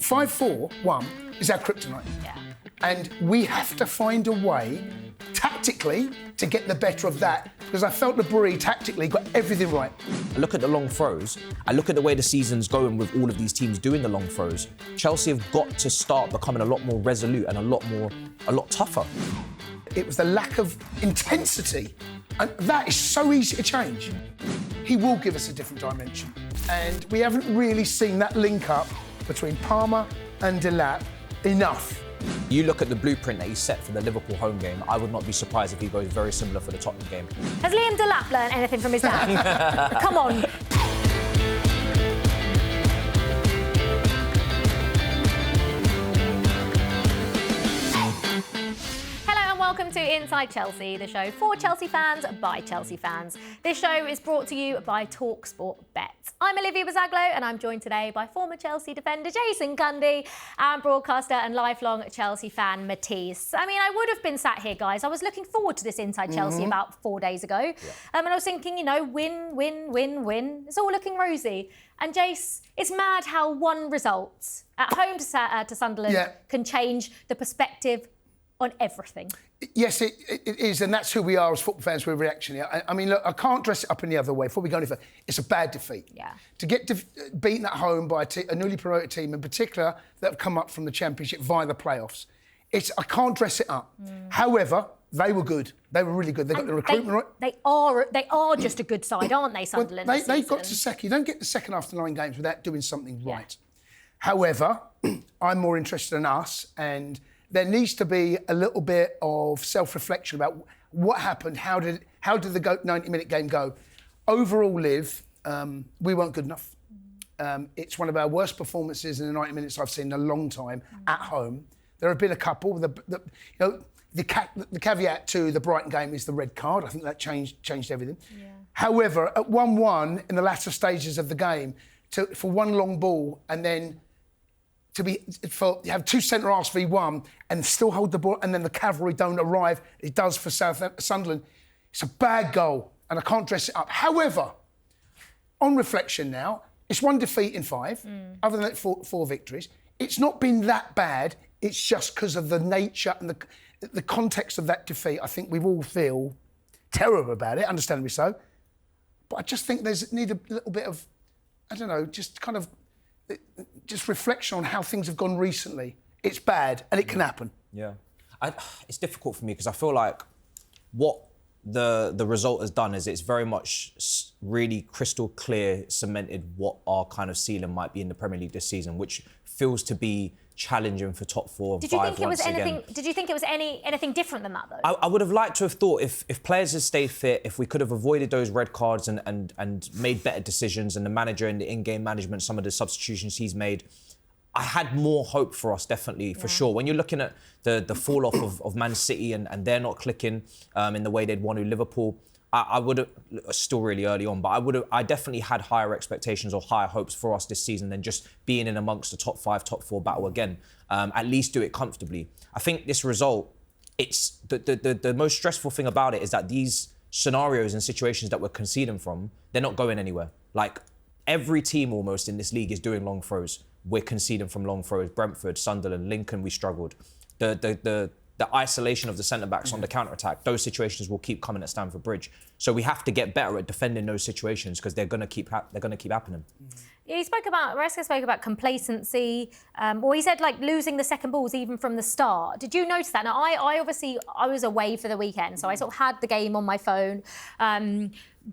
5-4-1 is our kryptonite. Yeah. And we have to find a way, tactically, to get the better of that, because I felt the Bury tactically got everything right. I look at the long throws, I look at the way the season's going with all of these teams doing the long throws. Chelsea have got to start becoming a lot more resolute and a lot tougher. It was the lack of intensity, and that is so easy to change. He will give us a different dimension, and we haven't really seen that link up between Palmer and Delap enough. You look at the blueprint that he set for the Liverpool home game, I would not be surprised if he goes very similar for the Tottenham game. Has Liam Delap learned anything from his dad? Come on. Welcome to Inside Chelsea, the show for Chelsea fans by Chelsea fans. This show is brought to you by talkSPORT Bets. I'm Olivia Bazaglo and I'm joined today by former Chelsea defender Jason Cundy and broadcaster and lifelong Chelsea fan Matisse. I mean, I would have been sat here, guys. I was looking forward to this Inside Chelsea about 4 days ago. Yeah. And I was thinking, you know, win, win, win, win. It's all looking rosy. And Jace, it's mad how one result at home to Sunderland can change the perspective on everything. Yes, it is, and that's who we are as football fans. We're reactionary. I mean, look, I can't dress it up in the other way. Before we go any further, it's a bad defeat. Yeah. To get beaten at home by a newly promoted team, in particular, that have come up from the Championship via the playoffs, I can't dress it up. However, they were good. They were really good. They got the recruitment right. They are just a good side, aren't they, Sunderland? Well, they got to second. You don't get the second after 9 games without doing something right. However, I'm more interested in us, and there needs to be a little bit of self-reflection about what happened. How did the 90-minute game go? Overall, Liv, we weren't good enough. It's one of our worst performances in the 90 minutes I've seen in a long time at home. There have been a couple. The caveat to the Brighton game is the red card. I think that changed everything. Yeah. However, at 1-1 in the latter stages of the game, for one long ball and then you have two centre-halves v1 and still hold the ball, and then the cavalry don't arrive. It does for Sunderland. It's a bad goal, and I can't dress it up. However, on reflection now, it's 1 defeat in 5, other than four victories. It's not been that bad. It's just because of the nature and the context of that defeat. I think we all feel terrible about it, understandably so. But I just think there's need a little bit of, I don't know, just reflection on how things have gone recently. It's bad, and it can happen. Yeah. It's difficult for me because I feel like what the result has done is it's very much really crystal clear, cemented what our kind of ceiling might be in the Premier League this season, which feels to be challenging for top 4. Did you think it was anything? Did you think it was anything different than that, though? I would have liked to have thought if players had stayed fit, if we could have avoided those red cards and made better decisions, and the manager and the in-game management, some of the substitutions he's made, I had more hope for us, definitely, for sure. When you're looking at the fall-off of Man City and they're not clicking in the way they'd won with Liverpool, I would have, still really early on, but I definitely had higher expectations or higher hopes for us this season than just being in amongst the top 5, top 4 battle again. At least do it comfortably. I think this result, it's the most stressful thing about it is that these scenarios and situations that we're conceding from, they're not going anywhere. Like, every team almost in this league is doing long throws. We're conceding from long throws. Brentford, Sunderland, Lincoln, we struggled. The isolation of the centre-backs on the counter-attack, those situations will keep coming at Stamford Bridge. So we have to get better at defending those situations because they're going to keep happening. Yeah, Maresca spoke about complacency, or he said like losing the second balls even from the start. Did you notice that? Now, I was away for the weekend, so I sort of had the game on my phone.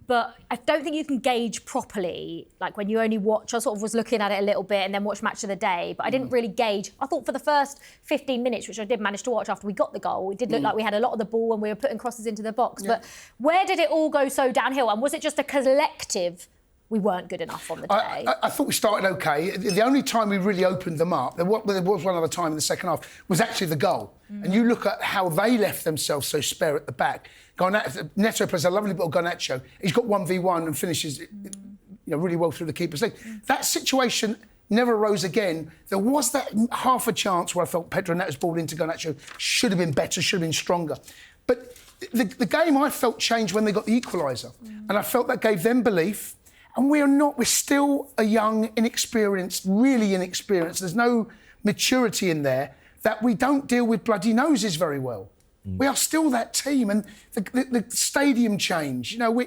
But I don't think you can gauge properly, like when you only watch. I sort of was looking at it a little bit and then watched Match of the Day, but I didn't really gauge. I thought for the first 15 minutes, which I did manage to watch after we got the goal, it did look like we had a lot of the ball and we were putting crosses into the box. Yeah. But where did it all go so downhill? And was it just a collective, we weren't good enough on the day? I thought we started OK. The only time we really opened them up, there was one other time in the second half, was actually the goal. And you look at how they left themselves so spare at the back. Neto plays a lovely little Garnacho. He's got 1v1 and finishes really well through the keeper's leg. That situation never arose again. There was that half a chance where I felt Pedro Neto's ball into Garnacho should have been better, should have been stronger. But the game I felt changed when they got the equaliser. And I felt that gave them belief. And we're not. We're still a young, inexperienced, really inexperienced. There's no maturity in there that we don't deal with bloody noses very well. We are still that team, and the stadium change. You know,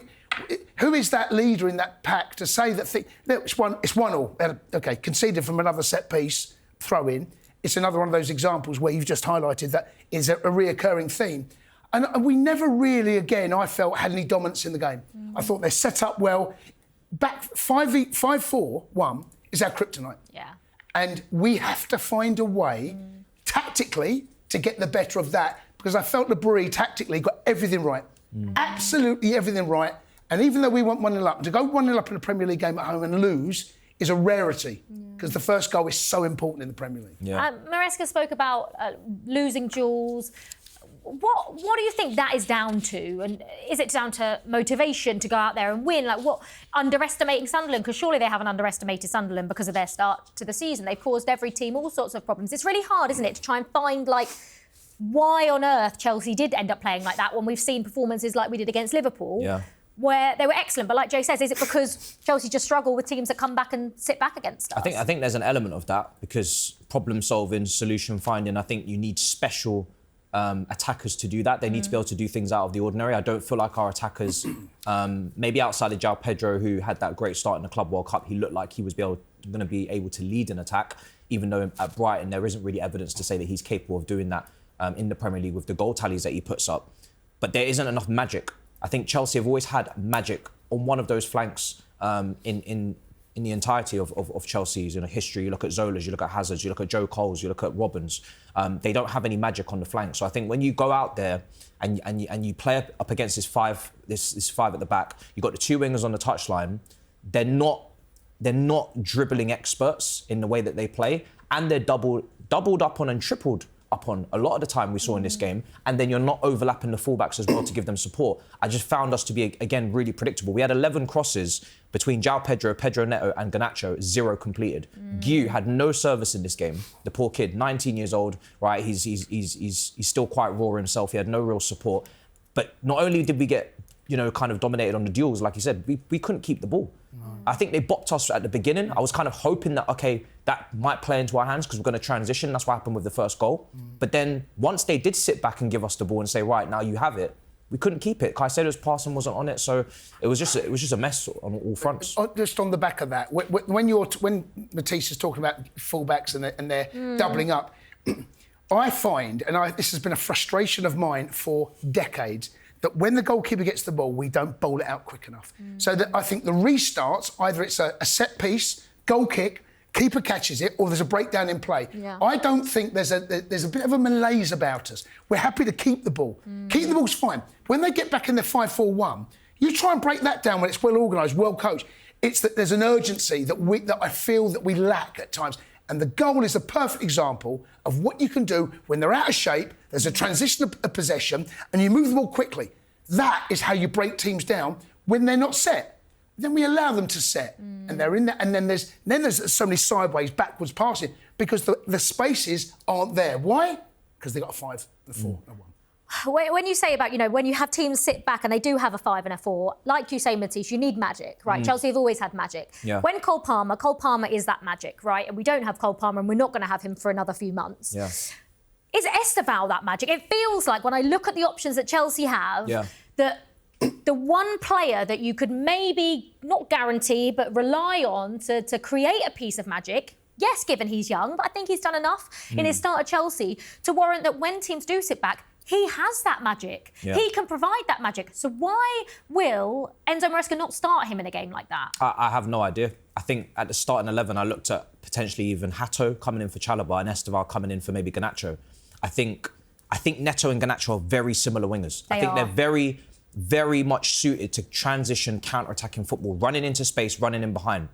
who is that leader in that pack to say that it's 1-1? Okay, conceded from another set piece, throw in. It's another one of those examples where you've just highlighted that is a reoccurring theme. And we never really, again, I felt, had any dominance in the game. I thought they're set up well. Back 5-4-1 is our kryptonite. Yeah. And we have to find a way, tactically, to get the better of that. Because I felt Le Brie tactically got everything right. Absolutely everything right. And even though we went 1-0 up, to go 1-0 up in a Premier League game at home and lose is a rarity. Because the first goal is so important in the Premier League. Yeah. Maresca spoke about losing duels. What do you think that is down to? And is it down to motivation to go out there and win? Like, what, underestimating Sunderland? Because surely they haven't underestimated Sunderland because of their start to the season. They've caused every team all sorts of problems. It's really hard, isn't it, to try and find, like, why on earth Chelsea did end up playing like that when we've seen performances like we did against Liverpool, where they were excellent. But like Joe says, is it because Chelsea just struggle with teams that come back and sit back against us? I think there's an element of that, because problem solving, solution finding, I think you need special attackers to do that. They need to be able to do things out of the ordinary. I don't feel like our attackers, maybe outside of João Pedro, who had that great start in the Club World Cup, he looked like he was going to be able to lead an attack, even though at Brighton there isn't really evidence to say that he's capable of doing that in the Premier League with the goal tallies that he puts up. But there isn't enough magic. I think Chelsea have always had magic on one of those flanks in the entirety of Chelsea's history. You look at Zola's, you look at Hazard's, you look at Joe Cole's, you look at Robben's. They don't have any magic on the flank. So I think when you go out there and you play up against this five at the back, you've got the two wingers on the touchline. They're not dribbling experts in the way that they play, and they're doubled up on and tripled up on a lot of the time we saw in this game, and then you're not overlapping the fullbacks as well to give them support. I just found us to be, again, really predictable. We had 11 crosses between João Pedro, Pedro Neto and Garnacho, 0 completed. Guiu had no service in this game. The poor kid, 19 years old, right? He's still quite raw himself. He had no real support. But not only did we get, kind of dominated on the duels, like you said, we couldn't keep the ball. I think they bopped us at the beginning. I was kind of hoping that, okay, that might play into our hands because we're going to transition. That's what happened with the first goal. But then once they did sit back and give us the ball and say, right, now you have it, we couldn't keep it. Caicedo's passing wasn't on it, so it was just a mess on all fronts. Just on the back of that, when Matisse is talking about fullbacks and they're doubling up, I find, and this has been a frustration of mine for decades, that when the goalkeeper gets the ball, we don't bowl it out quick enough. So that I think the restarts, either it's a set piece, goal kick, keeper catches it, or there's a breakdown in play. Yeah. I don't think there's a bit of a malaise about us. We're happy to keep the ball. Keep the ball's fine. When they get back in the 5-4-1, you try and break that down when it's well organised, well coached. It's that there's an urgency that I feel that we lack at times. And the goal is a perfect example of what you can do when they're out of shape, there's a transition of possession, and you move the ball quickly. That is how you break teams down when they're not set. Then we allow them to set, and they're in there. And then there's so many sideways, backwards passing because the spaces aren't there. Why? Because they got a 5 and a 4 and a 1. When you say about, when you have teams sit back and they do have a 5 and a 4, like you say, Matisse, you need magic, right? Chelsea have always had magic. Yeah. When Cole Palmer is that magic, right? And we don't have Cole Palmer and we're not going to have him for another few months. Yeah. Is Esteval that magic? It feels like when I look at the options that Chelsea have, that the one player that you could maybe not guarantee but rely on to create a piece of magic, yes, given he's young, but I think he's done enough in his start at Chelsea to warrant that when teams do sit back, he has that magic. Yeah. He can provide that magic. So why will Enzo Maresca not start him in a game like that? I have no idea. I think at the starting 11, I looked at potentially even Hato coming in for Chalobah and Esteval coming in for maybe Garnacho. I think Neto and Garnacho are very similar wingers. I think they're very, very much suited to transition, counter-attacking football, running into space, running in behind.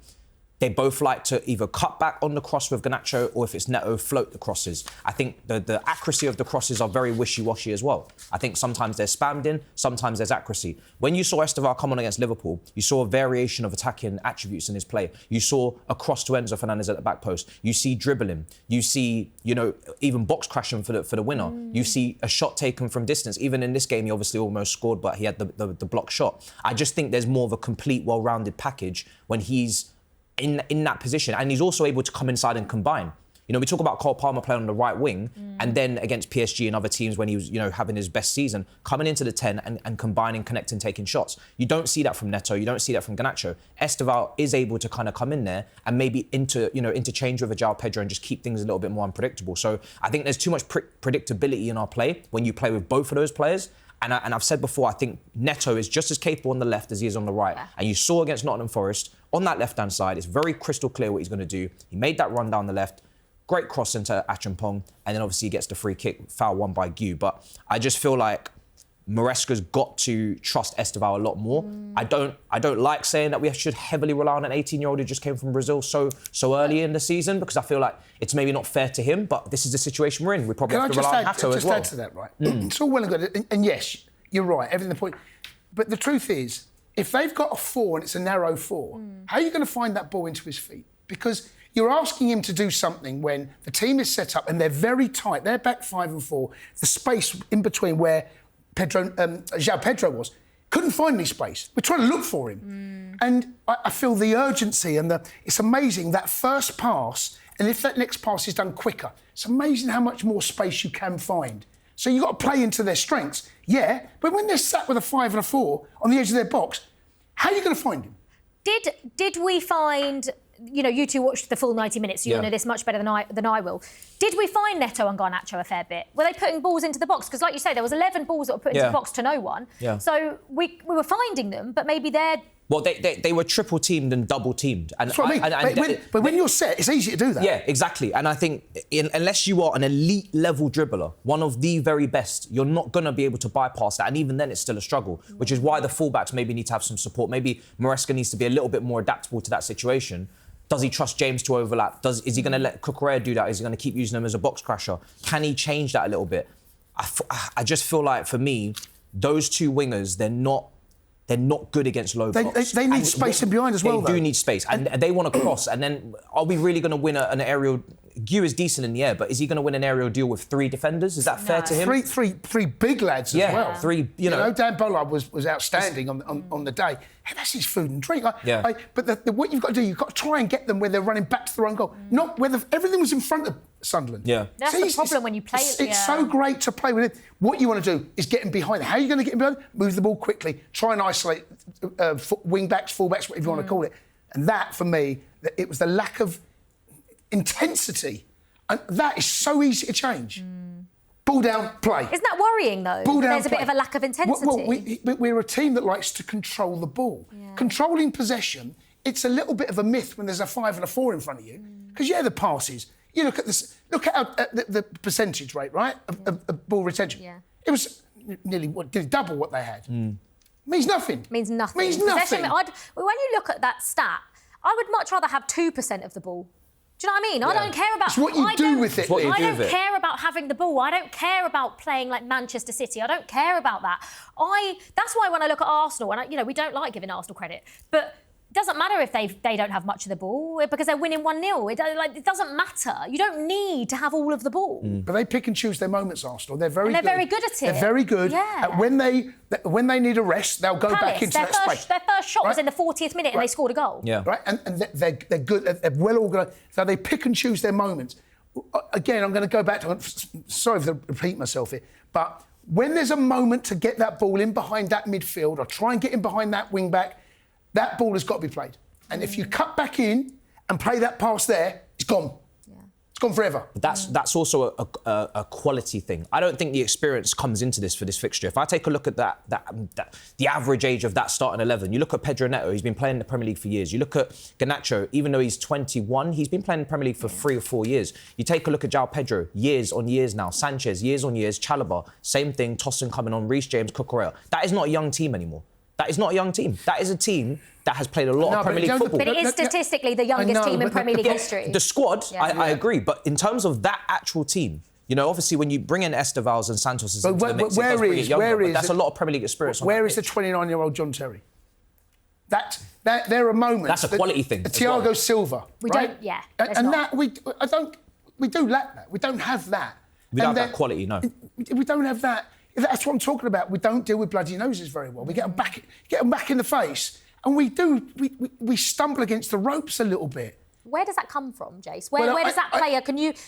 They both like to either cut back on the cross with Garnacho or if it's Neto, float the crosses. I think the accuracy of the crosses are very wishy-washy as well. I think sometimes they're spammed in, sometimes there's accuracy. When you saw Esteval come on against Liverpool, you saw a variation of attacking attributes in his play. You saw a cross to Enzo Fernandez at the back post. You see dribbling. You see, even box crashing for the winner. You see a shot taken from distance. Even in this game, he obviously almost scored, but he had the block shot. I just think there's more of a complete, well-rounded package when he's in that position, and he's also able to come inside and combine. We talk about Cole Palmer playing on the right wing, and then against PSG and other teams when he was, having his best season, coming into the 10 and combining, connecting, taking shots. You don't see that from Neto. You don't see that from Garnacho. Esteval is able to kind of come in there and maybe interchange with João Pedro and just keep things a little bit more unpredictable. So I think there's too much predictability in our play when you play with both of those players. And I've said before, I think Neto is just as capable on the left as he is on the right. Yeah. And you saw against Nottingham Forest, on that left-hand side, it's very crystal clear what he's going to do. He made that run down the left, great cross into Acheampong, and then obviously he gets the free kick, foul won by Gu. But I just feel like Maresca's got to trust Esteval a lot more. I don't like saying that we should heavily rely on an 18-year-old who just came from Brazil so early in the season, because I feel like it's maybe not fair to him, but this is the situation we're in. We probably have to rely on Hato as well. Can I just add to that, right? It's all well and good. And yes, you're right, everything the point. But the truth is, if they've got a 4 and it's a narrow 4, how are you going to find that ball into his feet? Because you're asking him to do something when the team is set up and they're very tight. They're back 5 and 4. The space in between where João Pedro was, couldn't find any space. We're trying to look for him. And I feel the urgency and it's amazing, that first pass, and if that next pass is done quicker, it's amazing how much more space you can find. So you've got to play into their strengths, yeah, but when they're sat with a 5 and a 4 on the edge of their box, how are you going to find him? Did we find... you two watched the full 90 minutes, so you'll know this much better than I will. Did we find Neto and Garnacho a fair bit? Were they putting balls into the box? Because like you say, there was 11 balls that were put into the box to no one. Yeah. So we were finding them, but maybe they're... Well, they were triple-teamed and double-teamed. And that's what I mean. But when you're set, it's easy to do that. Yeah, exactly. And I think unless you are an elite-level dribbler, one of the very best, you're not going to be able to bypass that. And even then, it's still a struggle, which is why the fullbacks maybe need to have some support. Maybe Maresca needs to be a little bit more adaptable to that situation. Does he trust James to overlap? Is he going to let Cucurella do that? Is he going to keep using him as a box crasher? Can he change that a little bit? I just feel like, for me, those two wingers, they're not good against low blocks. They need space in behind as well, They do need space. And they want to cross. And then, are we really going to win an aerial... Gu is decent in the air, but is he going to win an aerial duel with 3 defenders? Is that fair to him? Three big lads as well. 3, Dan Bollard was outstanding on the day. Hey, that's his food and drink. But what you've got to do, you've got to try and get them where they're running back to their own goal. Not where everything was in front of Sunderland. Yeah. That's the problem when you play it. It's so great to play with it. What you want to do is get him behind. How are you going to get him behind? Move the ball quickly. Try and isolate wing-backs, full-backs, whatever you want to call it. And that, for me, it was the lack of intensity. And that is so easy to change. Ball down, play. Isn't that worrying, though? Ball down, There's a bit of a lack of intensity. Well, we're a team that likes to control the ball. Yeah. Controlling possession, it's a little bit of a myth when there's a 5 and a 4 in front of you. Because, the passes. You look at this. Look at the percentage rate, right, of ball retention. Yeah. It was nearly double what they had. Means nothing. Means nothing. When you look at that stat, I would much rather have 2% of the ball. Do you know what I mean? I don't care about... It's what you do with it. I don't care about having the ball. I don't care about playing like Manchester City. I don't care about that. That's why when I look at Arsenal, and we don't like giving Arsenal credit, but it doesn't matter if they don't have much of the ball because they're winning 1-0. It doesn't matter. You don't need to have all of the ball. But they pick and choose their moments, Arsenal. They're very good. They're very good at it. They're very good. Yeah. When they need a rest, they'll go back into that space. Their first shot was in the 40th minute and they scored a goal. Yeah. Right? And they're good. They're well organised. So they pick and choose their moments. Again, I'm going to go back to... Sorry to repeat myself here, but when there's a moment to get that ball in behind that midfield or try and get in behind that wing-back, that ball has got to be played. And if you cut back in and play that pass there, it's gone. Yeah. It's gone forever. That's also a quality thing. I don't think the experience comes into this for this fixture. If I take a look at the average age of that starting 11, you look at Pedro Neto, he's been playing in the Premier League for years. You look at Garnacho, even though he's 21, he's been playing in the Premier League for 3 or 4 years. You take a look at João Pedro, years on years now. Sanchez, years on years. Chalobah, same thing. Tossin coming on. Reece James, Cucurella. That is not a young team anymore. That is not a young team. That is a team that has played a lot of Premier League football. But it is statistically the youngest team in Premier League history. The squad, I agree, but in terms of that actual team, you know, obviously when you bring in Estevals and Santos into the mix, it does bring it younger, but that's a lot of Premier League experience. Where is the 29-year-old John Terry? There are moments. That's a quality thing. Thiago Silva. We right? don't. Yeah. And that we do lack that. We don't have that. We don't have that quality, no. We don't have that. That's what I'm talking about. We don't deal with bloody noses very well. We get them back in the face, and we stumble against the ropes a little bit. Where does that come from, Jace? Where does that player?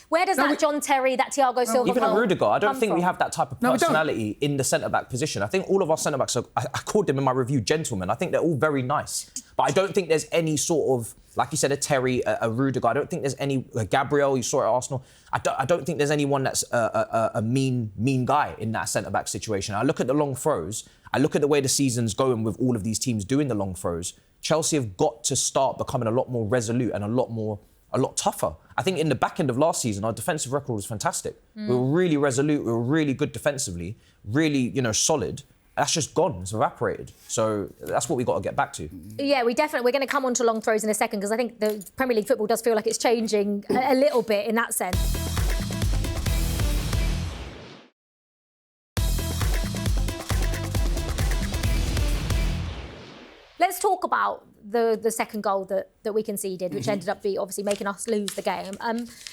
Where does that John Terry, that Thiago Silva, even a Rudiger? I don't think we have that type of personality in the centre back position. I think all of our centre backs are. I called them in my review gentlemen. I think they're all very nice, but I don't think there's any sort of, like you said, a Terry, a Rudiger. I don't think there's any Gabriel. You saw it at Arsenal. I don't think there's anyone that's a mean guy in that centre back situation. I look at the long throws. I look at the way the season's going with all of these teams doing the long throws. Chelsea have got to start becoming a lot more resolute and a lot tougher. I think in the back end of last season, our defensive record was fantastic. We were really resolute. We were really good defensively, really, solid. That's just gone. It's evaporated. So that's what we've got to get back to. Yeah, we're going to come on to long throws in a second because I think the Premier League football does feel like it's changing a little bit in that sense. Let's talk about the second goal that we conceded, which ended up obviously making us lose the game.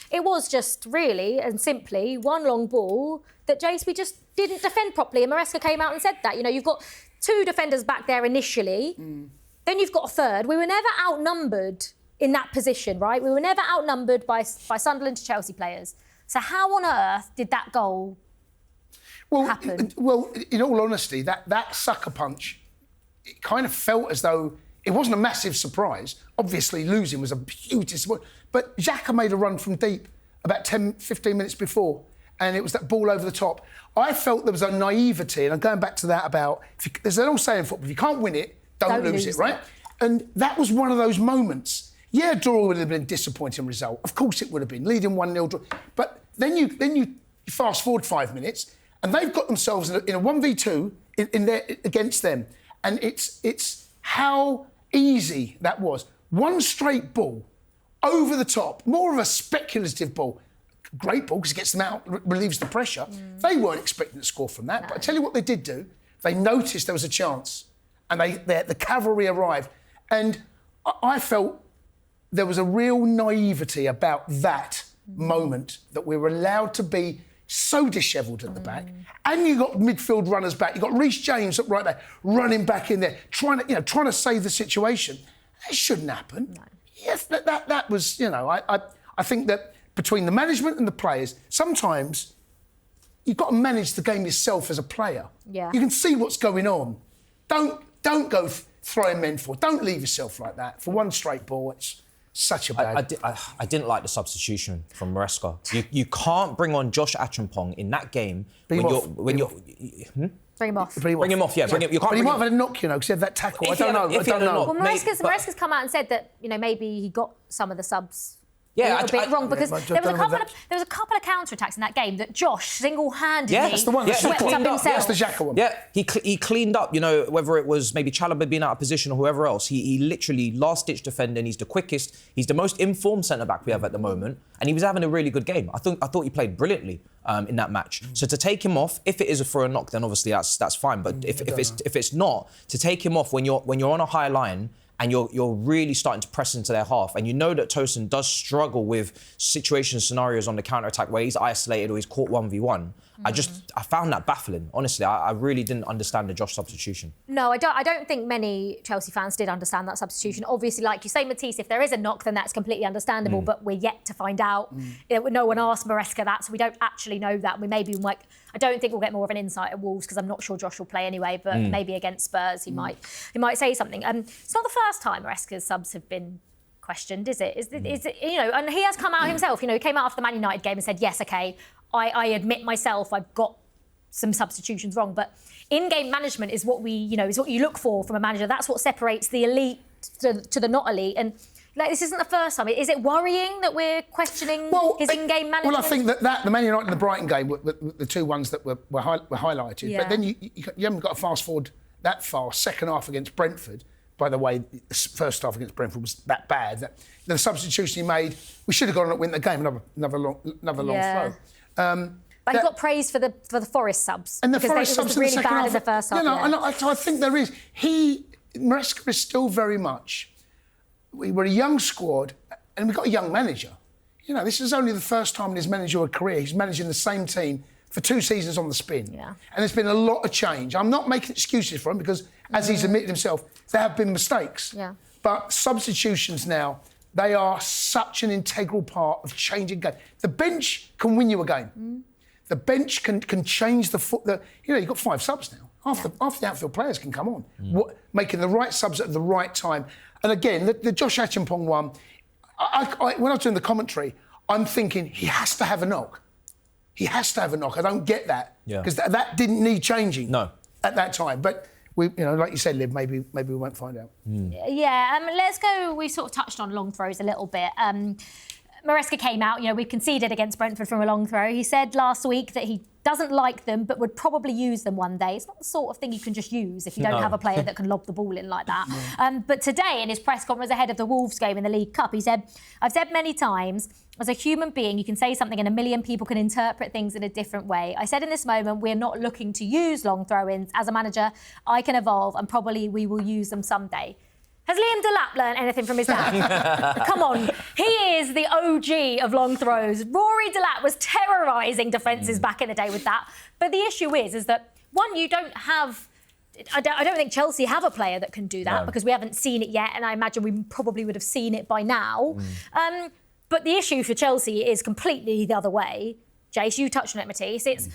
It was just really and simply one long ball that, Jace, we just didn't defend properly. And Maresca came out and said that. You've got two defenders back there initially. Then you've got a third. We were never outnumbered in that position, right? We were never outnumbered by Sunderland to Chelsea players. So how on earth did that goal happen? Well, in all honesty, that sucker punch, it kind of felt as though it wasn't a massive surprise. Obviously, losing was a huge disappointment. But Xhaka made a run from deep about 10, 15 minutes before, and it was that ball over the top. I felt there was a naivety, and I'm going back to that about, there's an old saying in football, if you can't win it, don't lose it, right? And that was one of those moments. Yeah, draw would have been a disappointing result. Of course it would have been, leading 1-0 draw. But then you fast forward 5 minutes, and they've got themselves in a 1v2 against them. And it's how easy that was. One straight ball, over the top, more of a speculative ball. Great ball, because it gets them out, relieves the pressure. They weren't expecting to score from that. No. But I tell you what they did do. They noticed there was a chance. And the cavalry arrived. And I felt there was a real naivety about that moment, that we were allowed to be so dishevelled at the back, and you got midfield runners back. You got Reece James up right there, running back in there, trying to save the situation. That shouldn't happen. No. Yes, that was, I think that between the management and the players, sometimes you've got to manage the game yourself as a player. Yeah. You can see what's going on. Don't go throwing men forward. Don't leave yourself like that for one straight ball. It's such a bad... I didn't like the substitution from Maresca. You can't bring on Josh Acheampong in that game Bring him off. Bring him off, yeah. But he might have had a knock, because he had that tackle. I don't know. Well, Maresca's come out and said that, maybe he got some of the subs a little bit wrong, because there was a couple of counter-attacks in that game that Josh single-handedly swept up himself. That's the Xhaka one. Yeah, he cleaned up, whether it was maybe Chalobah being out of position or whoever else. He literally last-ditch defending. He's the quickest. He's the most informed centre-back we have at the moment. And he was having a really good game. I thought he played brilliantly in that match. So to take him off, if it is for a knock, then obviously that's fine. But if it's not, to take him off when you're on a high line and you're really starting to press into their half, and you know that Tosin does struggle with scenarios on the counter-attack where he's isolated or he's caught 1v1. I found that baffling. Honestly, I really didn't understand the Josh substitution. No, I don't think many Chelsea fans did understand that substitution. Obviously, like you say, Matisse, if there is a knock, then that's completely understandable, but we're yet to find out. No one asked Maresca that, so we don't actually know that. I don't think we'll get more of an insight at Wolves, because I'm not sure Josh will play anyway, but maybe against Spurs he might say something. It's not the first time Maresca's subs have been questioned, is it? Is it? And he has come out himself. He came out after the Man United game and said, yes, OK, I admit myself, I've got some substitutions wrong. But in-game management is what is what you look for from a manager. That's what separates the elite to the not elite. And this isn't the first time. Is it worrying that we're questioning his in-game management? Well, I think that the Man United and the Brighton game were the two ones that were highlighted. Yeah. But then you haven't got to fast forward that far. Second half against Brentford. by the way, the first half against Brentford was that bad. The substitution he made, we should have gone and win the game. Another long throw. But he got praised for the Forest subs. And the because Forest subs it was really in the second bad half. in the first half. I think there is. Maresca is still very much. We were a young squad, and we got a young manager. You know, this is only the first time in his managerial career he's managing the same team for 2 seasons on the spin. Yeah. And there's been a lot of change. I'm not making excuses for him because, as he's admitted himself, there have been mistakes. Yeah. But substitutions now, they are such an integral part of changing game. The bench can win you a game. The bench can change the foot. You've got 5 subs now. Half the outfield players can come on, making the right subs at the right time. And again, the Josh Acheampong one, when I was doing the commentary, I'm thinking he has to have a knock. He has to have a knock. I don't get that because that didn't need changing at that time. But we, like you said, Liv, maybe we won't find out. Yeah, let's go. We sort of touched on long throws a little bit. Maresca came out, we conceded against Brentford from a long throw. He said last week that he doesn't like them, but would probably use them one day. It's not the sort of thing you can just use if you don't have a player that can lob the ball in like that. But today, in his press conference ahead of the Wolves game in the League Cup, he said, "I've said many times, as a human being, you can say something and a million people can interpret things in a different way. I said in this moment, we're not looking to use long throw-ins. As a manager, I can evolve and probably we will use them someday." Has Liam Delap learned anything from his dad? Come on. He is the OG of long throws. Rory Delap was terrorising defences back in the day with that. But the issue is that, one, you don't have... I don't think Chelsea have a player that can do that because we haven't seen it yet, and I imagine we probably would have seen it by now. But the issue for Chelsea is completely the other way. Jace, you touched on it, Matisse. It's...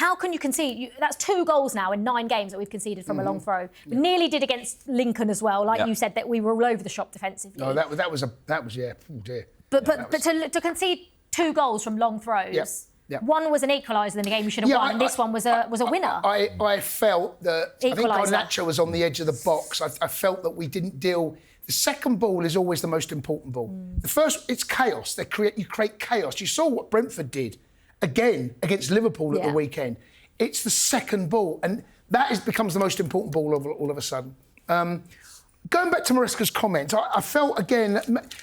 How can you concede? That's 2 goals now in 9 games that we've conceded from a long throw. We nearly did against Lincoln as well, like you said, that we were all over the shop defensively. No, that was yeah. Oh dear. But to concede 2 goals from long throws. One was an equaliser in the game we should have won. This one was a winner. I felt that I think Equaliser. Garnacho was on the edge of the box. I felt that we didn't deal. The second ball is always the most important ball. The first, it's chaos. You create chaos. You saw what Brentford did. Again, against Liverpool at the weekend. It's the second ball, and that becomes the most important ball all of a sudden. Going back to Maresca's comment, I felt, again,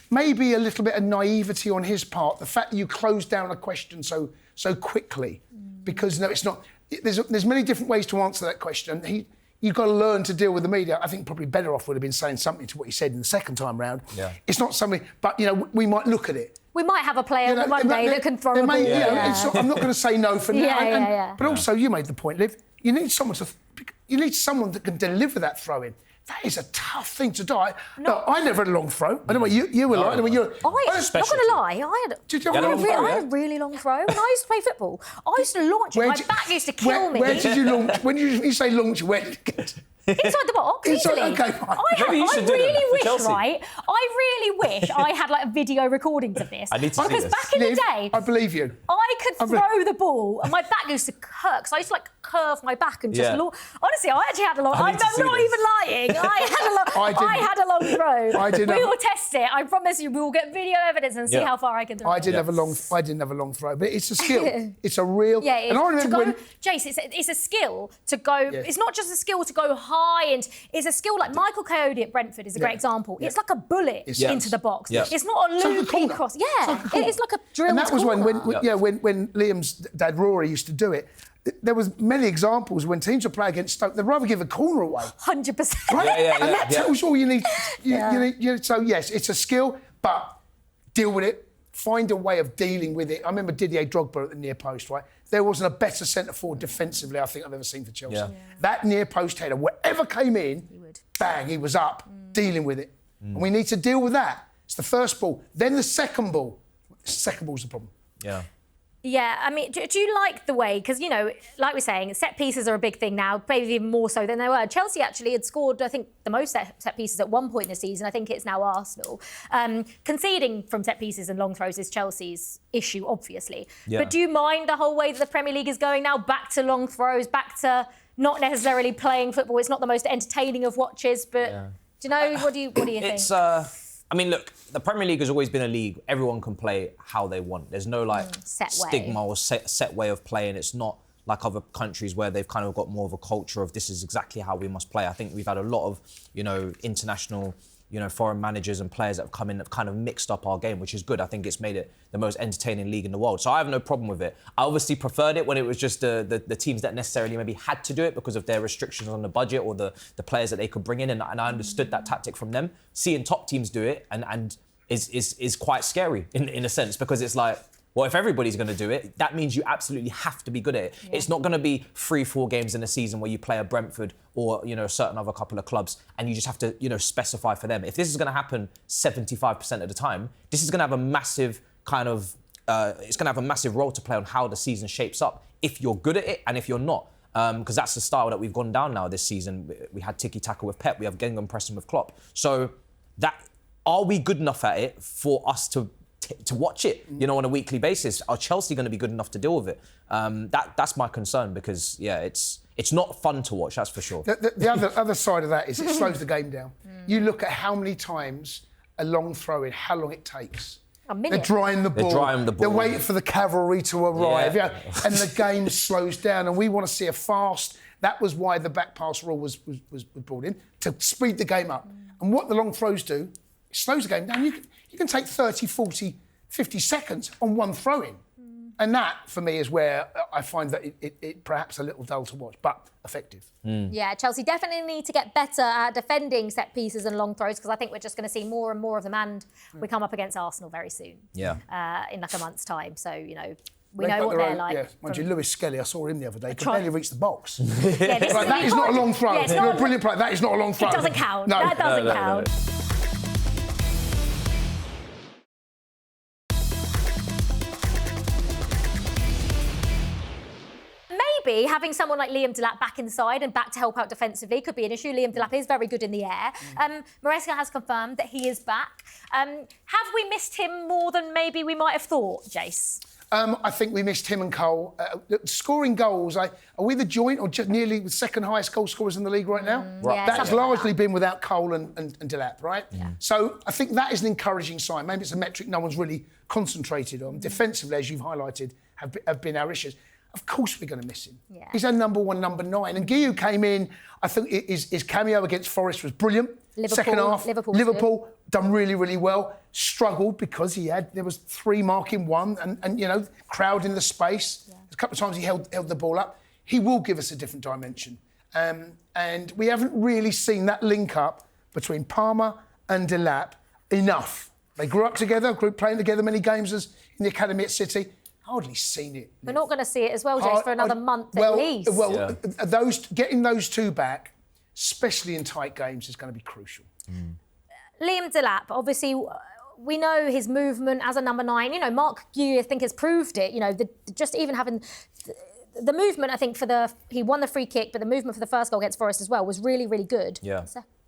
maybe a little bit of naivety on his part, the fact that you closed down a question so quickly. Because, no, it's not... There's many different ways to answer that question. You've got to learn to deal with the media. I think probably better off would have been saying something to what he said in the second time round. Yeah. It's not something... But, we might look at it. We might have a player one day that can throw a ball. I'm not going to say no for now. But also, you made the point, Liv. You need someone that can deliver that throw-in. That is a tough thing to do. No, I never had a long throw. I don't know what you were like. I'm not going to lie. I had a really long throw. When I used to play football, I used to launch it. My back used to kill me. Where did you launch? When you say launch, where did you get? Inside the box, easily. Okay, fine. I really wish I had like a video recordings of this. I need to see because this. back in the day, I believe you. I could throw the ball and my back used to hurt because I used to curve my back and just honestly, I actually had a long. I'm not even lying. I had a long throw. We will test it. I promise you, we will get video evidence and see how far I can throw. I didn't have a long throw, but it's a skill. It's a real. Yeah, Jace, it's a skill to go. It's not just a skill to go high, and it's a skill like Michael Coyote at Brentford is a great example. It's like a bullet into the box. It's not a loopy cross. It's like a drill. And that was when Liam's dad Rory used to do it. There was many examples when teams would play against Stoke, they'd rather give a corner away. 100%. Right? And that tells you all you need. So, yes, it's a skill, but deal with it. Find a way of dealing with it. I remember Didier Drogba at the near post, right? There wasn't a better centre-forward defensively, I think, I've ever seen for Chelsea. That near post header, whatever came in, bang, he was up, dealing with it. And we need to deal with that. It's the first ball. Then the second ball. The second ball's the problem. Yeah, I mean, do you like the way, because, like we're saying, set pieces are a big thing now, maybe even more so than they were. Chelsea actually had scored, I think, the most set pieces at one point in the season. I think it's now Arsenal. Conceding from set pieces and long throws is Chelsea's issue, obviously. But do you mind the whole way that the Premier League is going now? Back to long throws, back to not necessarily playing football. It's not the most entertaining of watches, but do you know, what do you think? I mean, look, the Premier League has always been a league. Everyone can play how they want. There's no stigma or set way of playing. It's not like other countries where they've kind of got more of a culture of this is exactly how we must play. I think we've had a lot of, international, foreign managers and players that have come in that have kind of mixed up our game, which is good. I think it's made it the most entertaining league in the world. So I have no problem with it. I obviously preferred it when it was just the teams that necessarily maybe had to do it because of their restrictions on the budget or the players that they could bring in. And I understood that tactic from them. Seeing top teams do it and is quite scary in a sense, because it's like, well, if everybody's going to do it, that means you absolutely have to be good at it. Yeah. It's not going to be 3-4 games in a season where you play a Brentford or, a certain other couple of clubs and you just have to, specify for them. If this is going to happen 75% of the time, this is going to have a massive it's going to have a massive role to play on how the season shapes up if you're good at it and if you're not. Because that's the style that we've gone down now this season. We had tiki-taka with Pep, we have Gengham pressing with Klopp. So are we good enough at it for us to watch it, on a weekly basis? Are Chelsea going to be good enough to deal with it? That's my concern, because, it's not fun to watch, that's for sure. The other side of that is it slows the game down. You look at how many times a long throw in, how long it takes. A minute. They're drying the ball. They're waiting for the cavalry to arrive. Yeah. And the game slows down, and we want to see a fast. That was why the back pass rule was brought in, to speed the game up. And what the long throws do, it slows the game down. You can take 30, 40, 50 seconds on one throw-in. And that, for me, is where I find that it perhaps a little dull to watch, but effective. Yeah, Chelsea definitely need to get better at defending set pieces and long throws, because I think we're just going to see more and more of them, and we come up against Arsenal very soon. Yeah. In like a month's time. So, we know what they're like. Yeah. Mind you, Lewis Skelly, I saw him the other day, could barely reach the box. Yeah, that is not a long throw. You're a brilliant player. That is not a long throw. It doesn't count. No. That doesn't count. No. Maybe having someone like Liam Delap back inside and back to help out defensively could be an issue. Liam Delap is very good in the air. Maresca has confirmed that he is back. Have we missed him more than maybe we might have thought, Jace? I think we missed him and Cole. Scoring goals, are we the joint or just nearly the second highest goal scorers in the league right now? Yeah, That's largely been without Cole and Delap, right? Yeah. So I think that is an encouraging sign. Maybe it's a metric no one's really concentrated on. Defensively, as you've highlighted, have been our issues. Of course we're going to miss him. Yeah. He's our number 1, number 9. And Guiu came in, I think his cameo against Forest was brilliant. Second half, Liverpool done really, really well. Struggled because there was 3 marking 1 and crowd in the space. Yeah. A couple of times he held the ball up. He will give us a different dimension. And we haven't really seen that link up between Palmer and Delap enough. They grew up together, playing together many games as in the academy at City. Hardly seen it. We're not going to see it as well, Jace, for another month at least. Well, getting those 2 back, especially in tight games, is going to be crucial. Liam Delap, obviously, we know his movement as a number 9. Mark Guiu, I think, has proved it. Just even having the movement, I think, he won the free kick, but the movement for the first goal against Forest as well was really, really good. Yeah.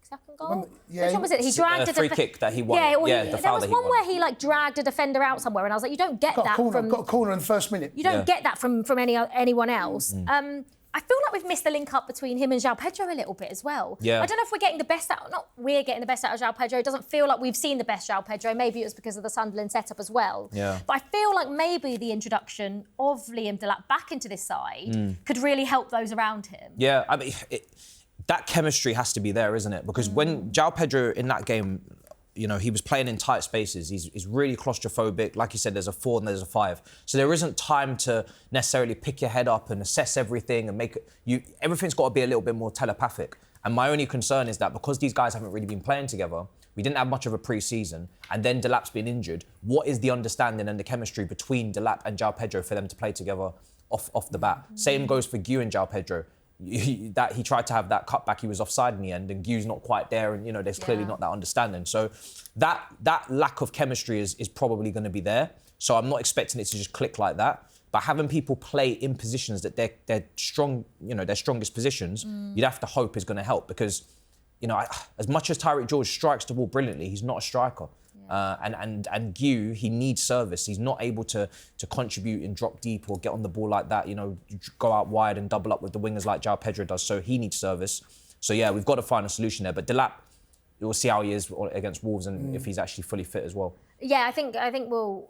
Second goal? Which one was it? He dragged a free kick that he won. Yeah, there was one where he dragged a defender out somewhere, and I was like, you don't get that from... Got a corner in the first minute. You don't get that from anyone else. I feel like we've missed the link up between him and João Pedro a little bit as well. Yeah. I don't know if we're getting the best out... Not we're getting the best out of João Pedro. It doesn't feel like we've seen the best João Pedro. Maybe it was because of the Sunderland setup as well. Yeah. But I feel like maybe the introduction of Liam Delap back into this side could really help those around him. Yeah, I mean... That chemistry has to be there, isn't it? Because when João Pedro in that game, he was playing in tight spaces. He's really claustrophobic. Like you said, there's a 4 and there's a 5. So there isn't time to necessarily pick your head up and assess everything and everything's got to be a little bit more telepathic. And my only concern is that because these guys haven't really been playing together, we didn't have much of a pre-season, and then Delap's been injured. What is the understanding and the chemistry between Delap and João Pedro for them to play together off the bat? Same goes for Guiu and João Pedro. That he tried to have that cutback, he was offside in the end, and Guiu's not quite there, and there's clearly not that understanding. So that lack of chemistry is probably going to be there. So I'm not expecting it to just click like that. But having people play in positions that they're strong, their strongest positions, you'd have to hope is going to help, because as much as Tyreek George strikes the ball brilliantly, he's not a striker. And Guiu, he needs service. He's not able to contribute and drop deep or get on the ball like that, go out wide and double up with the wingers like João Pedro does. So he needs service. So yeah, we've got to find a solution there. But Delap, we'll see how he is against Wolves and if he's actually fully fit as well. Yeah, I think we'll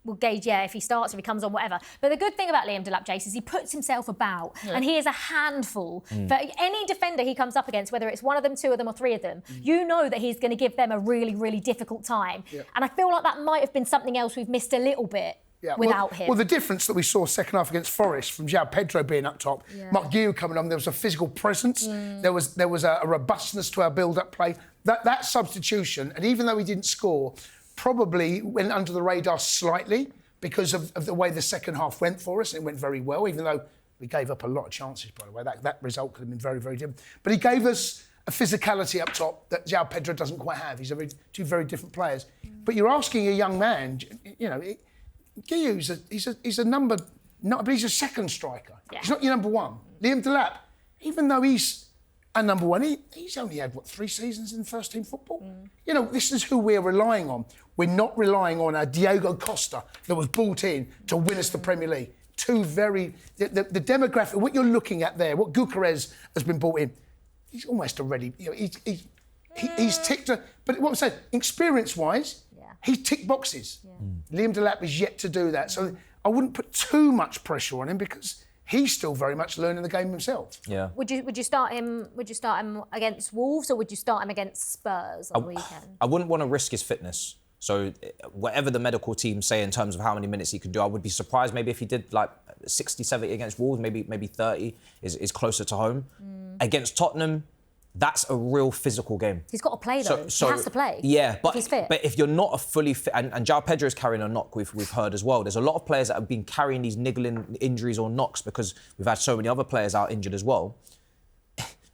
we'll gauge, if he starts, if he comes on, whatever. But the good thing about Liam Delap, Jace, is he puts himself about, and he is a handful. For any defender he comes up against, whether it's one of them, two of them, or three of them, you know that he's going to give them a really, really difficult time. And I feel like that might have been something else we've missed a little bit. Without him. Well, the difference that we saw second half against Forest from João Pedro being up top, Mark Guiu coming on, there was a physical presence, there was a robustness to our build-up play. That substitution, and even though he didn't score, probably went under the radar slightly because of the way the second half went for us. It went very well, even though we gave up a lot of chances, by the way. That result could have been very, very different. But he gave us a physicality up top that João Pedro doesn't quite have. He's two very different players. But you're asking a young man, Guiu's he's a number, but he's a second striker. He's not your number one. Liam Delap, even though he's a number one, he's only had, 3 seasons in first team football? This is who we're relying on. We're not relying on a Diego Costa that was brought in to win us the Premier League. The demographic, what you're looking at there, what Gyökeres has been brought in, he's almost already, he's ticked, but what I'm saying, experience-wise, he's ticked boxes. Liam Delap is yet to do that. So I wouldn't put too much pressure on him because he's still very much learning the game himself. Yeah. Would you start him against Wolves, or would you start him against Spurs on the weekend? I wouldn't want to risk his fitness. So whatever the medical team say in terms of how many minutes he can do, I would be surprised maybe if he did like 60, 70 against Wolves, maybe 30 is closer to home. Against Tottenham, that's a real physical game. He's got to play, though. He has to play. Yeah, but if he's fit. But if you're not a fully fit, and João Pedro is carrying a knock, we've heard as well. There's a lot of players that have been carrying these niggling injuries or knocks because we've had so many other players out injured as well.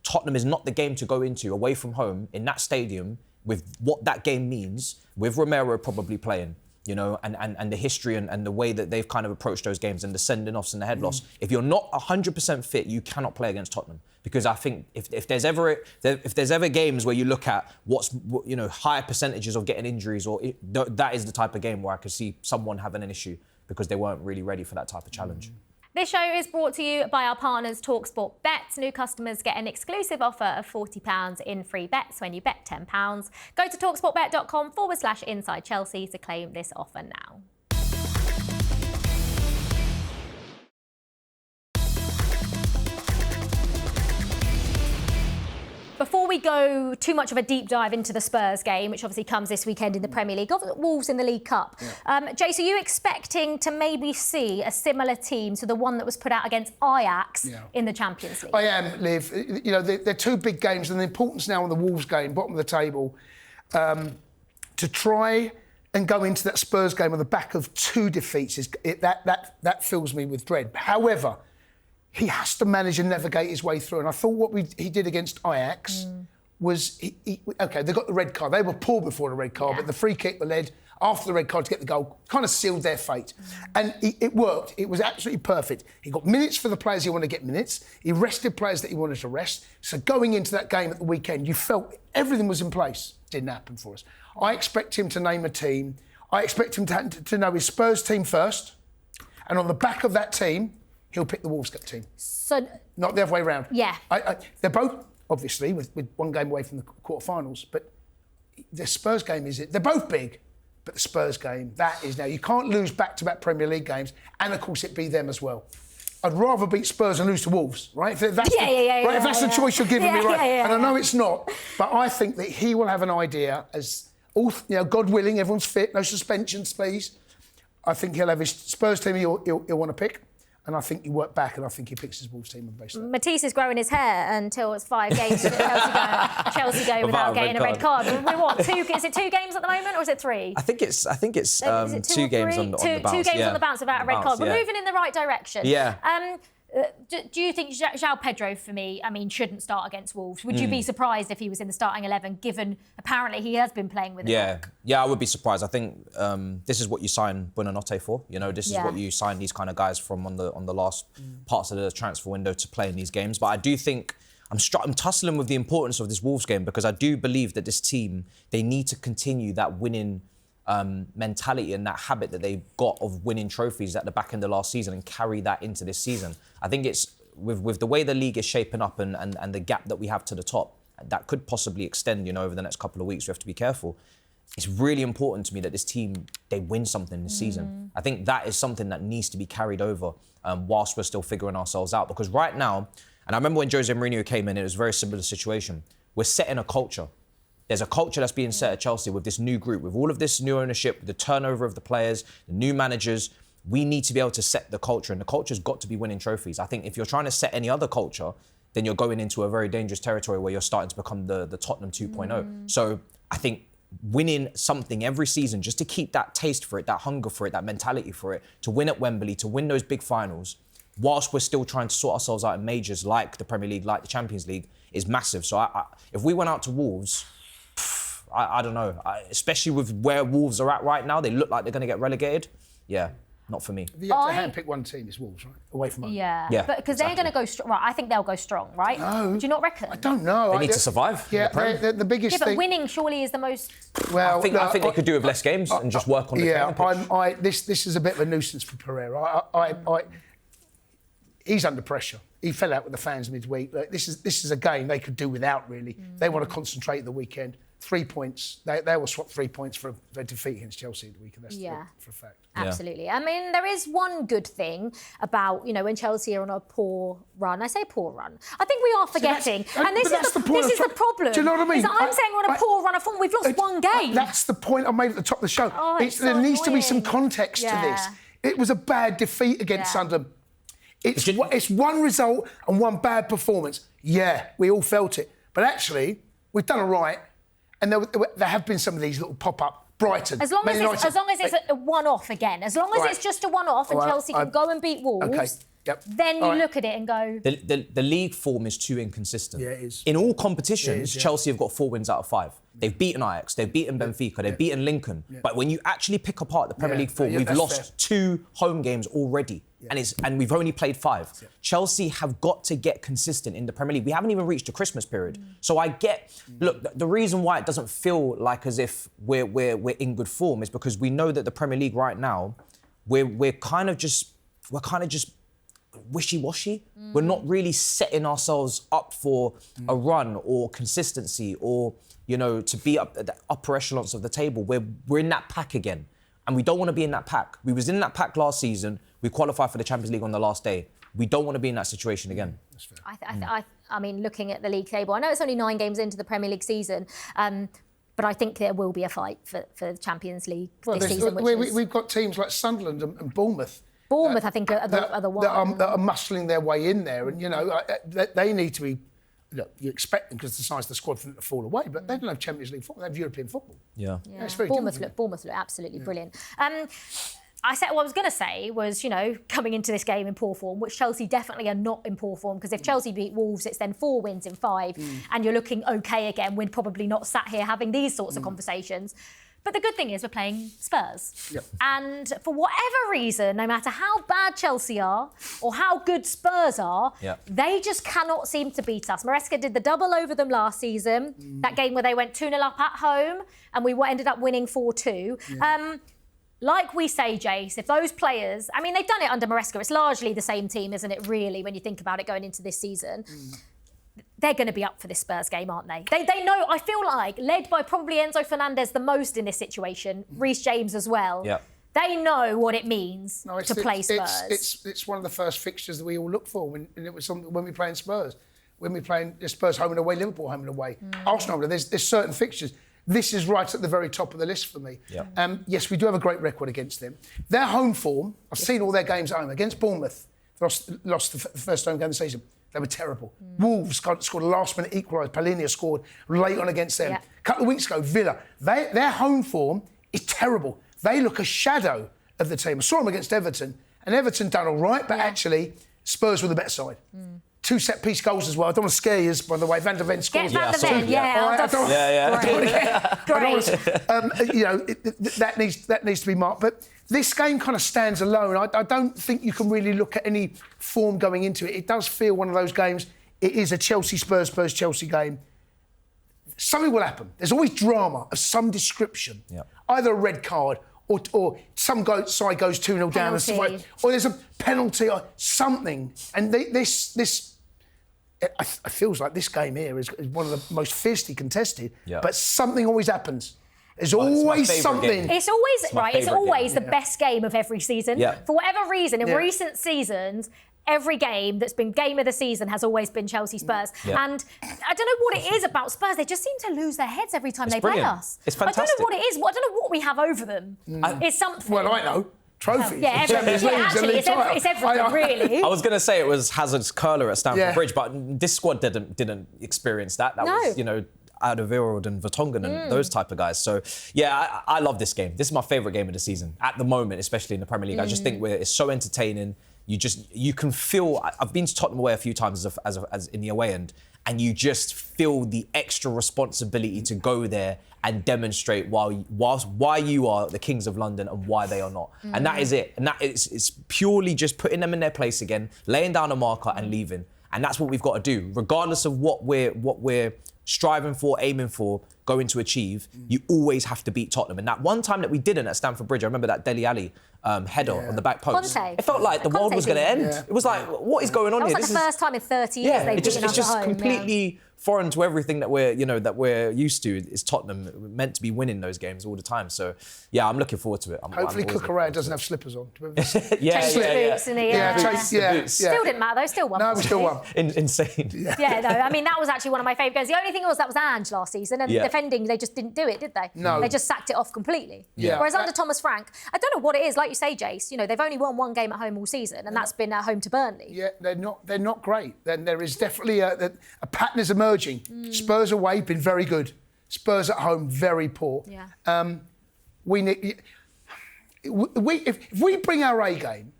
Tottenham is not the game to go into away from home in that stadium with what that game means, with Romero probably playing, and the history and the way that they've kind of approached those games and the sending-offs and the head loss. If you're not 100% fit, you cannot play against Tottenham. Because I think if there's ever games where you look at higher percentages of getting injuries, that is the type of game where I could see someone having an issue because they weren't really ready for that type of challenge. This show is brought to you by our partners talkSPORT Bets. New customers get an exclusive offer of £40 in free bets when you bet £10. Go to talksportbet.com/Inside Chelsea to claim this offer now. Before we go too much of a deep dive into the Spurs game, which obviously comes this weekend in the Premier League, Wolves in the League Cup, Jace, are you expecting to maybe see a similar team to the one that was put out against Ajax in the Champions League? I am, Liv. They're two big games, and the importance now on the Wolves game, bottom of the table, to try and go into that Spurs game on the back of 2 defeats, that fills me with dread. However, he has to manage and navigate his way through. And I thought what he did against Ajax was, OK, they got the red card. They were poor before the red card, but the free kick that led after the red card to get the goal kind of sealed their fate. And it worked. It was absolutely perfect. He got minutes for the players he wanted to get minutes. He rested players that he wanted to rest. So going into that game at the weekend, you felt everything was in place. Didn't happen for us. I expect him to name a team. I expect him to know his Spurs team first. And on the back of that team, he'll pick the Wolves team. So not the other way around. Yeah. They're both, obviously, with one game away from the quarterfinals, but the Spurs game they're both big, but the Spurs game, that is now, you can't lose back-to-back Premier League games, and of course it be them as well. I'd rather beat Spurs and lose to Wolves, right? If that's the choice you're giving me, right? And I know it's not, but I think that he will have an idea, as all, God willing, everyone's fit, no suspensions, please. I think he'll have his Spurs team he'll want to pick. And I think he worked back, and I think he picks his Wolves team based on that. Matisse is growing his hair until it's 5 games to Chelsea go without getting a red card. We're what? Is it 2 games at the moment, or is it 3? I think it's 2 games on the bounce. 2 games on the bounce without a red card. We're moving in the right direction. Yeah. Do you think João Pedro, for me, shouldn't start against Wolves? Would you be surprised if he was in the starting 11, given apparently he has been playing with Yeah, I would be surprised. I think this is what you sign Buonanotte for. This is what you sign these kind of guys from on the last parts of the transfer window to play in these games. But I do think I'm tussling with the importance of this Wolves game, because I do believe that this team, they need to continue that winning mentality and that habit that they've got of winning trophies at the back end of last season and carry that into this season. I think it's with the way the league is shaping up and the gap that we have to the top, that could possibly extend, over the next couple of weeks. We have to be careful. it's really important to me that this team, they win something this season. I think that is something that needs to be carried over whilst we're still figuring ourselves out. Because right now, and I remember when Jose Mourinho came in, it was a very similar situation. We're setting a culture. There's a culture that's being set at Chelsea with this new group, with all of this new ownership, the turnover of the players, the new managers. We need to be able to set the culture, and the culture's got to be winning trophies. I think if you're trying to set any other culture, then you're going into a very dangerous territory where you're starting to become the Tottenham 2.0. So I think winning something every season just to keep that taste for it, that hunger for it, that mentality for it, to win at Wembley, to win those big finals, whilst we're still trying to sort ourselves out in majors like the Premier League, like the Champions League, is massive. So if we went out to Wolves, I don't know, especially with where Wolves are at right now, they look like they're going to get relegated. Yeah, not for me. If you have to handpick one team, it's Wolves, right? Away from home. Yeah, but because they're going to go strong. Right, I think they'll go strong, right? No. Do you not reckon? I don't know. They need to survive. Yeah, the biggest Yeah, but thing... winning surely is the most... Well, I think they could do with less games and just work on the training pitch. This is a bit of a nuisance for Pereira. He's under pressure. He fell out with the fans midweek. Like, this is a game they could do without, really. They want to concentrate the weekend. 3 points. They will swap 3 points for a defeat against Chelsea the weekend. That's for a fact. Absolutely. I mean, there is one good thing about, when Chelsea are on a poor run. I say poor run. I think we are forgetting. And this is the problem. Do you know what I mean? I'm saying we're on a poor run of form. We've lost one game. That's the point I made at the top of the show. There needs to be some context to this. It was a bad defeat against Sunderland. It's one result and one bad performance. Yeah, we all felt it. But actually, we've done all right. And there have been some of these little pop-up. Brighton. As long as it's a one-off again. As long as it's just a one-off and Chelsea can go and beat Wolves, then you look at it and go... The league form is too inconsistent. Yeah, it is. In all competitions, Chelsea have got 4 wins out of 5. They've beaten Ajax, they've beaten Benfica, they've beaten Lincoln. But when you actually pick apart the Premier League form, we've lost 2 home games already. And we've only played 5. Chelsea have got to get consistent in the Premier League. We haven't even reached the Christmas period. So I get... Look, the reason why it doesn't feel like as if we're in good form is because we know that the Premier League right now, we're kind of just wishy-washy. We're not really setting ourselves up for a run or consistency or, to be up at the upper echelons of the table. We're in that pack again. And we don't want to be in that pack. We was in that pack last season. We qualified for the Champions League on the last day. We don't want to be in that situation again. That's fair. I mean, looking at the league table, I know it's only 9 games into the Premier League season, but I think there will be a fight for the Champions League this season. We've got teams like Sunderland and Bournemouth. I think, are the ones. That are muscling their way in there. And, they need to be... Look, you expect them because the size of the squad for them to fall away, but they don't have Champions League football, they have European football. It's very Bournemouth look absolutely brilliant. I said what I was going to say was, coming into this game in poor form, which Chelsea definitely are not in poor form, because if Chelsea beat Wolves, it's then 4 wins in 5, and you're looking OK again. We're probably not sat here having these sorts of conversations. But the good thing is we're playing Spurs. And for whatever reason, no matter how bad Chelsea are or how good Spurs are, they just cannot seem to beat us. Maresca did the double over them last season, that game where they went 2-0 up at home and we ended up winning 4-2. Like we say, Jace, if those players... I mean, they've done it under Maresca. It's largely the same team, isn't it, really, when you think about it going into this season. They're going to be up for this Spurs game, aren't they? They know, I feel like, led by probably Enzo Fernandez the most in this situation, Reece James as well. They know what it means to play Spurs. It's one of the first fixtures that we all look for when we play in Spurs. When we play in Spurs home and away, Liverpool home and away, Arsenal, there's certain fixtures. This is right at the very top of the list for me. Yes, we do have a great record against them. Their home form, I've seen all their games at home. Against Bournemouth, they lost the first home game of the season. They were terrible. Wolves scored a last-minute equaliser. Palhinha scored late on against them. A couple of weeks ago, Villa. Their home form is terrible. They look a shadow of the team. I saw them against Everton, and Everton done all right, but actually, Spurs were the better side. 2 set-piece goals as well. I don't want to scare you, by the way. Van der Ven scores. Get Van der Ven, that needs to be marked. But this game kind of stands alone. I don't think you can really look at any form going into it. It does feel one of those games. It is a Chelsea game. Something will happen. There's always drama of some description. Either a red card or some side goes 2-0 down, or there's a penalty or something. And this it feels like this game here is one of the most fiercely contested, but something always happens. There's Oh, it's my always favourite something. game. It's always my right. It's favourite always game. the best game of every season. Yeah. For whatever reason, in Yeah. recent seasons, every game that's been game of the season has always been Chelsea Spurs. Yeah. And I don't know what it is about Spurs. They just seem to lose their heads every time they play brilliant. us. It's I don't fantastic. know what it is. I don't know what we have over them. It's something. Well, I know. Trophies. Yeah, Champions Leagues, actually, and league it's titles. everything, really. I was going to say it was Hazard's curler at Stamford Yeah. Bridge, but this squad didn't experience that. That No. was, Alderweireld and Vertonghen and those type of guys. So, yeah, I love this game. This is my favourite game of the season at the moment, especially in the Premier League. I just think it's so entertaining. You can feel. I've been to Tottenham away a few times as in the away end, and you just feel the extra responsibility to go there and demonstrate why you are the kings of London and why they are not. And that is it. And that it's purely just putting them in their place again, laying down a marker and leaving. And that's what we've got to do, regardless of what we're striving for, aiming for, going to achieve. You always have to beat Tottenham. And that one time that we didn't at Stamford Bridge, I remember that Dele Alli header on the back post. Conte. It felt like the world was going to end. Yeah. It was like, what is going on That was here? like the first time in 30 years they've beaten us It's just at home. completely foreign to everything that we're used to. Is Tottenham meant to be winning those games all the time? So yeah, I'm looking forward to it. Hopefully, Cucurella doesn't have slippers on. Yeah, Chase boots and yeah. Still didn't matter though. Still won. No, we still won. Insane. Yeah, no, I mean, that was actually one of my favourite games. The only thing was that was Ange last season, and defending, they just didn't do it, did they? No. They just sacked it off completely. Yeah. Whereas under Thomas Frank, I don't know what it is. Like you say, Jace, they've only won one game at home all season, and that's been at home to Burnley. Yeah, they're not great. Then there is definitely a pattern is emerging. Spurs away, been very good. Spurs at home, very poor. Yeah. If we bring our A game,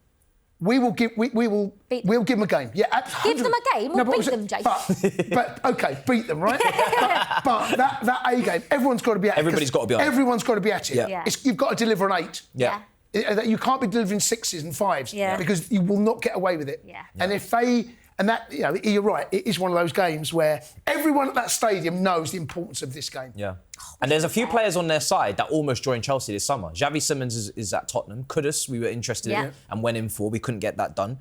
we'll give them a game. Yeah, Give them a game or beat them, Jace? But okay, beat them, right? but that A game, everyone's got to be at it. Everybody's got to be on it. Everyone's got to be at it. Yeah. You've got to deliver an 8. Yeah. You can't be delivering 6s and 5s because you will not get away with it. Yeah. And if they, and that, you're right, it is one of those games where everyone at that stadium knows the importance of this game. Yeah. And there's a few players on their side that almost joined Chelsea this summer. Xavi Simons is at Tottenham. Kudus, we were interested in and went in for. We couldn't get that done.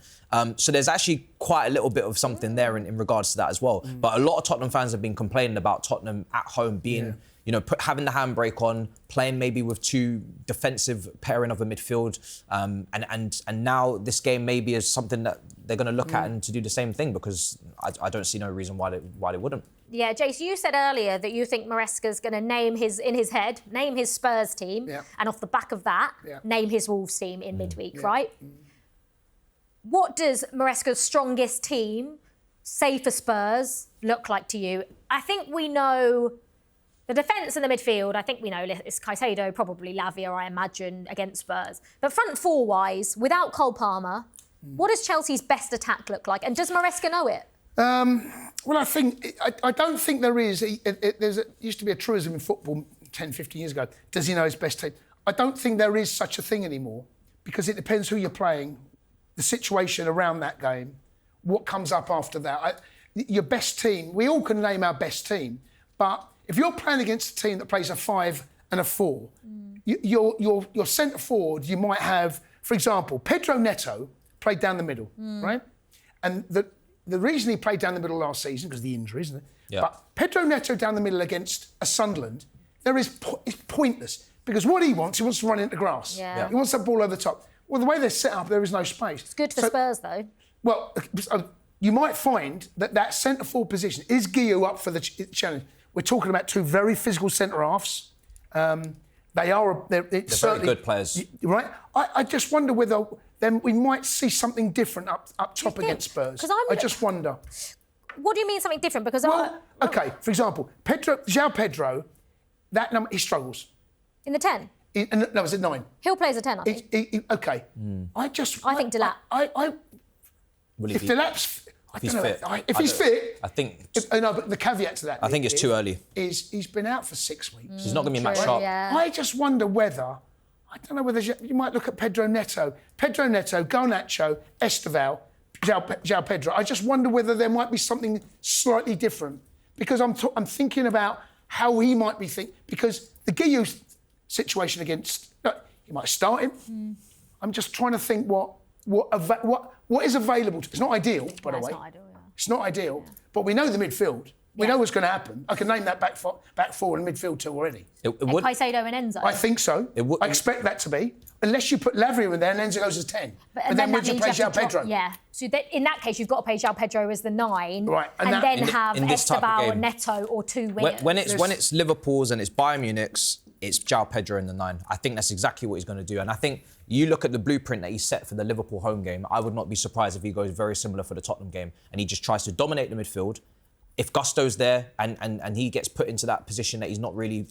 So there's actually quite a little bit of something there in regards to that as well. But a lot of Tottenham fans have been complaining about Tottenham at home being... having the handbrake on, playing maybe with two defensive pairing of a midfield, and now this game maybe is something that they're going to look at and to do the same thing because I don't see no reason why they wouldn't. Yeah, Jace, you said earlier that you think Maresca's going to name his Spurs team, and off the back of that, name his Wolves team in midweek, right? What does Maresca's strongest team, say for Spurs, look like to you? I think we know... The defence and the midfield, I think we know it's Caicedo, probably Lavia, I imagine, against Spurs. But front four-wise, without Cole Palmer, what does Chelsea's best attack look like? And does Maresca know it? Well, I don't think there is. There used to be a truism in football 10, 15 years ago. Does he know his best team? I don't think there is such a thing anymore because it depends who you're playing, the situation around that game, what comes up after that. Your best team, we all can name our best team, but if you're playing against a team that plays a 5 and a 4, your centre forward, you might have, for example, Pedro Neto played down the middle, right? And the reason he played down the middle last season, because of the injury, isn't it? Yeah. But Pedro Neto down the middle against a Sunderland, it's pointless. Because what he wants to run into grass. Yeah. He wants that ball over the top. Well, the way they're set up, there is no space. It's good for Spurs, though. Well, you might find that centre forward position, is Guillou up for the challenge? We're talking about two very physical centre-halves. They're very good players. Right? I just wonder whether then we might see something different up top against Spurs. I just wonder. What do you mean something different? Because OK, for example, João Pedro, that number, he struggles. In the 10? No, it's at 9. He'll play as a 10, I think. OK. I think Delap. If Delap's... If he's fit. If he's fit... I think... No, but the caveat to that... I think it's too early. He's been out for 6 weeks. He's not going to be match sharp. Yeah. I just wonder whether... I don't know whether... You might look at Pedro Neto, Garnacho, Esteval, João Pedro. I just wonder whether there might be something slightly different. Because I'm thinking about how he might be thinking... Because the Guillou situation against... He might start him. I'm just trying to think what is available. It's not ideal, by the way. It's not ideal, It's not ideal. But we know the midfield. We know what's going to happen. I can name that back four and midfield two already. It would. Caicedo and Enzo. I think so. I expect that to be. Unless you put Lavia in there and Enzo goes as 10. But then would you play João Pedro? Yeah. So in that case, you've got to play João Pedro as the 9. Right. And then have this type of Esteban or game, Neto or 2 wingers. When it's Liverpool's and it's Bayern Munich's, it's João Pedro in the 9. I think that's exactly what he's going to do. And I think you look at the blueprint that he set for the Liverpool home game, I would not be surprised if he goes very similar for the Tottenham game and he just tries to dominate the midfield. If Gusto's there and he gets put into that position that he's not really,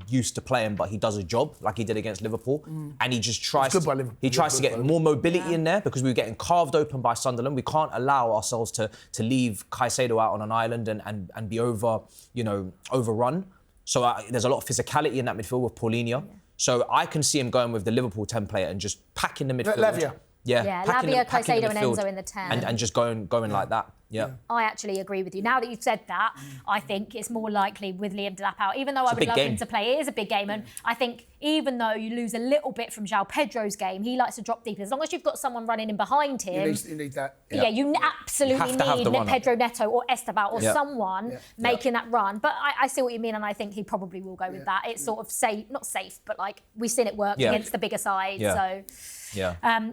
used to playing, but he does a job like he did against Liverpool, and he just tries to get more mobility in there because we were getting carved open by Sunderland. We can't allow ourselves to leave Caicedo out on an island and be overrun. So there's a lot of physicality in that midfield with Paulinho. Yeah. So I can see him going with the Liverpool template and just packing the midfield. Lavia. Yeah, Lavia, Caicedo and Enzo in the 10. And just going like that. Yeah. I actually agree with you. Now that you've said that, I think it's more likely with Liam Delap out, even though I would love him to play. It is a big game. And I think even though you lose a little bit from João Pedro's game, he likes to drop deep. As long as you've got someone running in behind him. You need that. Yeah, you absolutely need Pedro Neto or Esteban or someone making that run. But I see what you mean, and I think he probably will go with that. It's sort of safe, not safe, but like we've seen it work against the bigger side. So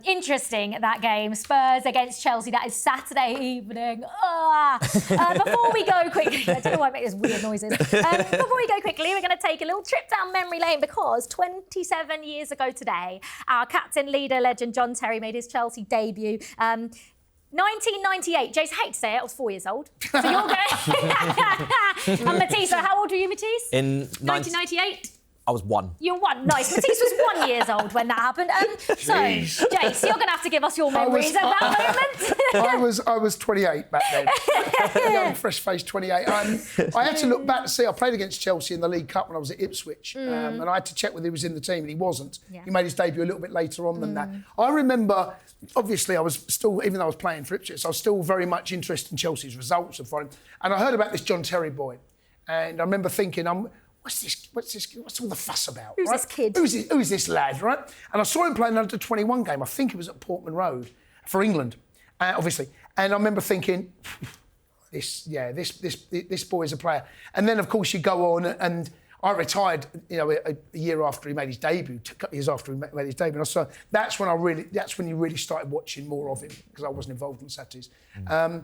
interesting, that game. Spurs against Chelsea. That is Saturday evening. Before we go quickly, I don't know why I make these weird noises. Before we go quickly, we're going to take a little trip down memory lane because 27 years ago today, our captain, leader, legend John Terry made his Chelsea debut. 1998. Jace, I hate to say it, I was 4 years old. So you're going... And Matisse, so how old were you, Matisse? In 1998? I was 1. You were 1, nice. Matisse was 1 year old when that happened. So, Jace, you're going to have to give us your memories of that moment. I was 28 back then. Young, fresh-faced 28. I had to look back to see, I played against Chelsea in the League Cup when I was at Ipswich. And I had to check whether he was in the team, and he wasn't. Yeah. He made his debut a little bit later on than that. I remember, obviously, I was still, even though I was playing for Ipswich, I was still very much interested in Chelsea's results and for him. And I heard about this John Terry boy. And I remember thinking, what's all the fuss about? Who's this kid? Who's this lad, right? And I saw him play an under-21 game. I think it was at Portman Road for England, obviously. And I remember thinking, this boy is a player. And then, of course, you go on, and I retired, a year after he made his debut, a couple of years after he made his debut. And so that's when you really started watching more of him because I wasn't involved in Saturdays. The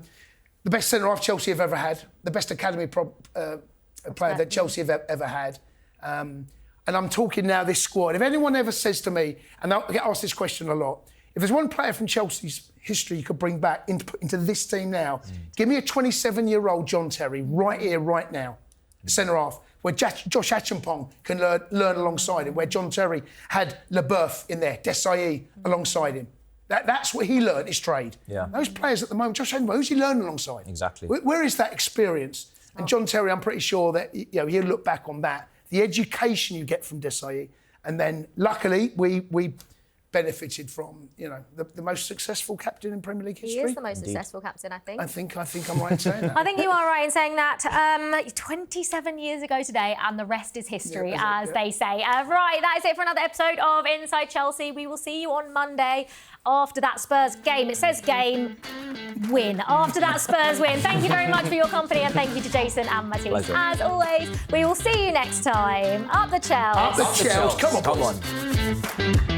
best centre-half Chelsea have ever had, the best academy player that Chelsea have ever had. And I'm talking now this squad. If anyone ever says to me, and I get asked this question a lot, if there's one player from Chelsea's history you could bring back into this team now, give me a 27-year-old John Terry right here, right now, centre-half, where Josh Achampong can learn alongside him, where John Terry had Leboeuf in there, Desailly alongside him. That's what he learned, his trade. Yeah. Those players at the moment, Josh Achampong, who's he learning alongside? Exactly. Where is that experience? And John Terry, I'm pretty sure that he'll look back on that, the education you get from Desailly, and then luckily we benefited from the most successful captain in Premier League history. He is the most successful captain, I think. I think I'm right in saying that. I think you are right in saying that. 27 years ago today, and the rest is history, as they say. Right, that is it for another episode of Inside Chelsea. We will see you on Monday after that Spurs game. It says game, win. After that Spurs win. Thank you very much for your company, and thank you to Jason and Matisse. Pleasure. As always, we will see you next time. Up the Chels. Up the Chels. Come on.